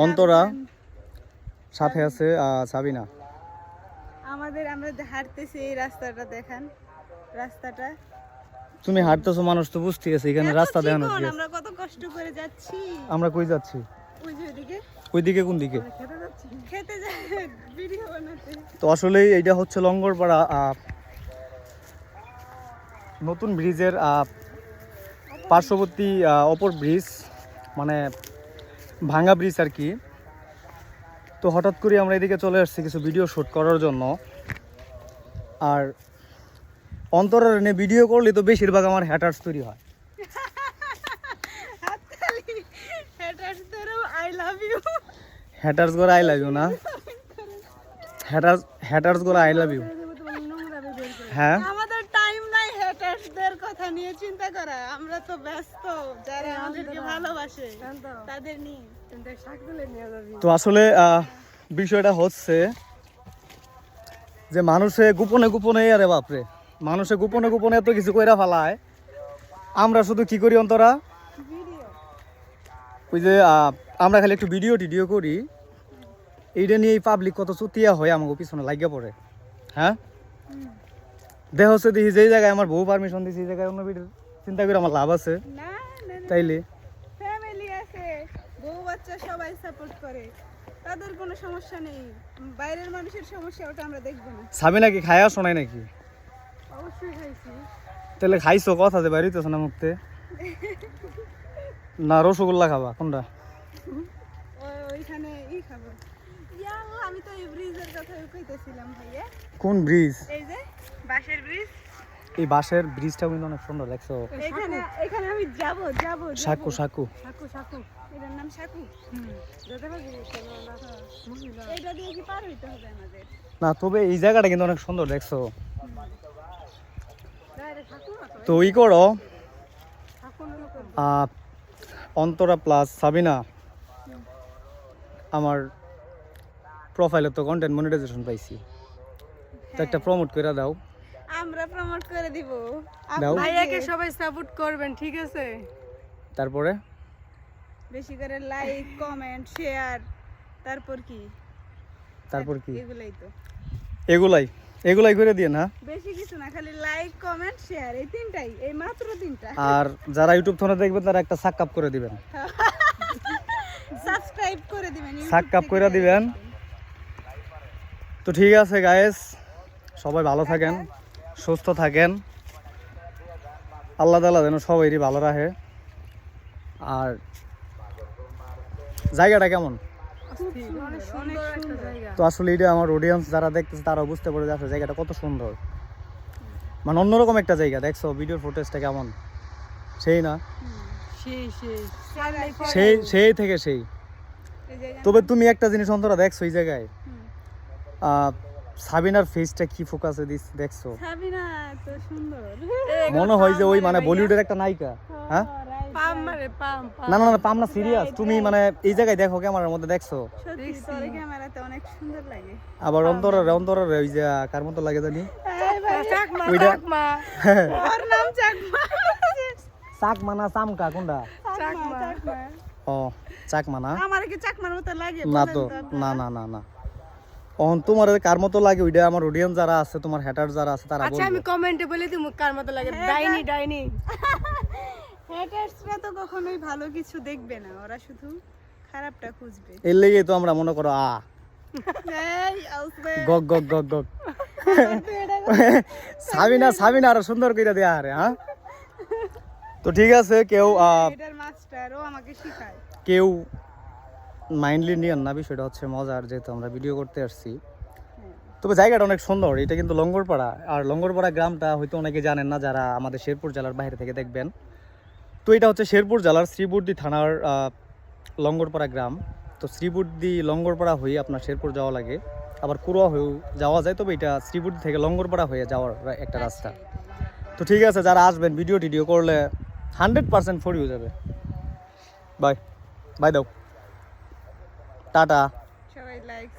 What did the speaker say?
অন্তরা সাথে আছে সাবিনা। আমরা হাঁটতেছি এই রাস্তাটা দেখেন, রাস্তাটা তুমি হাঁটতেছো, মানুষ তো বুঝতে গেছে এখানে রাস্তা দেখানো কি। আমরা কত কষ্ট করে যাচ্ছি। আমরা কই যাচ্ছি? ওই যে ওইদিকে। ওইদিকে কোন দিকে? খেতে যাই ভিডিও বানাতে। তো আসলে এইটা হচ্ছে লঙ্গরপাড়া নতুন ব্রিজের পার্শ্ববর্তী অপর ব্রিজ, মানে ভাঙা ব্রিজ আর কি। তো হঠাৎ করে আমরা এদিকে চলে আসছি কিছু ভিডিও শ্যুট করার জন্য। আর অন্তরের নিয়ে ভিডিও করলে তো বেশিরভাগ আমার হ্যাটার্স তৈরি হয়। হ্যাটার্স করে আই লাভ ইউ না, হ্যাটার্স করে আই লাভ ইউ। হ্যাঁ, আমাদের টাইম নাই হ্যাটার্সদের কথা নিয়ে চিন্তা করা, আমরা তো ব্যস্ত যারা আমাদেরকে ভালোবাসে তাদের নিয়ে। তো আসলে বিষয়টা হচ্ছে যে মানুষে গোপনে গোপনে, আরে বাপরে, মানুষে গোপনে গোপনে এত কিছু কইরা ফেলায়, আমরা শুধু কি করি অন্তরা, ওই যে আমরা খালি একটু ভিডিও করি, এইটা নিয়ে পাবলিক কত চুতিয়া হয় আমাকে পিছনে লাগিয়ে পড়ে। হ্যাঁ, দেখ হচ্ছে দেখি যেই জায়গায় আমার বউ পারমিশন দিচ্ছে এই জায়গায় অন্য ভিডিও চিন্তা করে আমার লাভ আছে তাইলে? ফ্যামিলি আছে, বউ বাচ্চা সবাই সাপোর্ট করে, তাদের কোনো সমস্যা নেই। বাইরের মানুষের সমস্যা ওটা আমরা দেখব না। সাবিনা কি খায়া শোনায় নাকি? অবশ্যই খাইছি। তাহলে খাইছো, কথা যে বাইরে হইতেছ না মুখতে। না রসগোল্লা খাবা কোনটা? ওইখানে খাবো। আমি তো এই ব্রিজের কথা কইতেছিলাম ভাইয়া। কোন ব্রিজ? এই যে বাঁশের ব্রিজ। এই বাঁশের ব্রিজটা কিন্তু অনেক সুন্দর, দেখছো? এখানে আমি যাব। সাকু এটার নাম সাকু। এটা দিয়ে কি পার হইতে হবে আমাদের? না, তবে এই জায়গাটা কিন্তু অনেক সুন্দর, দেখছো? তো ই করো, অন্তরা প্লাস সাবিনা আমার প্রোফাইলে তো কন্টেন্ট মনিটাইজেশন পাইছি, তো একটা প্রমোট করে দাও। আমরা প্রমোট করে দিব, দাও। ভাইয়াকে সবাই সাপোর্ট করবেন, ঠিক আছে? তারপরে বেশি করে লাইক, কমেন্ট, শেয়ার, তারপর কি এগুলাই তো, এগুলাই করে দিয়ে না, বেশি কিছু না, খালি লাইক, কমেন্ট, শেয়ার, এই তিনটাই, এই মাত্র তিনটা। আর যারা ইউটিউব থেকে দেখবেন তারা একটা সাবস্ক্রাইব করে দিবেন, সাবস্ক্রাইব করে দিবেন, সাবস্ক্রাইব করে দিবেন। তো ঠিক আছে গাইস, সবাই ভালো থাকেন, সুস্থ থাকেন, আল্লাহ তাআলা যেন সবাইরই ভালো রাখে। আর জায়গাটা কেমন? তো আসলে এটা আমার অডিয়েন্স যারা দেখতেছে তারা বুঝতে পারে যে আসলে জায়গাটা কত সুন্দর, মানে অন্যরকম একটা জায়গা। দেখছো ভিডিওর ফুটেজটা কেমন? সেই না, সেই থেকে সেই। তবে তুমি একটা জিনিস অন্তরা দেখছো এই জায়গায়, সাবিনার ফেসটা কি ফোকাসে দিস, দেখছো? সাবিনা তো সুন্দর, মনে হয় যে ওই মানে বলিউডের একটা নায়িকা। হ্যাঁ, না না না, পাম না, সিরিয়াস। তুমি মানে এই জায়গায় দেখো, ক্যামেরার মধ্যে দেখছো, সত্যি তোর ক্যামেরাতে অনেক সুন্দর লাগে। আবার অন্তরের ওই যে কার মতো লাগে জানি, চাকমা, ওর নাম চাকমা। চাকমা না চামকা, কোনটা? চাকমা। ও চাকমা না, আমার কি চাকমার মতো লাগে? না তো, না না না না, তোমার কার মতো লাগে ওইটা আমার অডিয়েন্স যারা আছে, তোমার হ্যাটার যারা আছে তারা বলবে। আচ্ছা, আমি কমেন্টে বলে দিমু কার মতো লাগে। ডাইনি হ্যাটার্সরা তো কখনোই ভালো কিছু দেখবে না, ওরা শুধু খারাপটা খুঁজবে। এর লেগেই তো আমরা মনে করো এই আসবে গগ গগ গগ গগ সাবিনা আরো সুন্দর কইরা দেয়া আরে। হ্যাঁ, তো ঠিক আছে, কেউ এটার মাস্টার ও আমাকে শেখায়। কেউ মাইন্ডলি নিয়েন না, বিষয়টা হচ্ছে মজার, যেহেতু আমরা ভিডিও করতে আসছি। তবে জায়গাটা অনেক সুন্দর, এটা কিন্তু লঙ্গরপাড়া। আর লঙ্গরপাড়া গ্রামটা হয়তো অনেকে জানেন না যারা আমাদের শেরপুর জেলার বাইরে থেকে দেখবেন। তো এটা হচ্ছে শেরপুর জেলার শ্রীবুদ্ধি থানার লঙ্গরপাড়া গ্রাম। তো শ্রীবুদ্ধি লঙ্গরপাড়া হয়ে আপনার শেরপুর যাওয়া লাগে, আবার কুড়োয়া হয়েও যাওয়া যায়, তবে এটা শ্রীবুদ্ধি থেকে লঙ্গরপাড়া হয়ে যাওয়ার একটা রাস্তা। তো ঠিক আছে, যারা আসবেন ভিডিও করলে 100% ফর ইউ যাবে। বাই দাও, টাটা। সবাই লাইক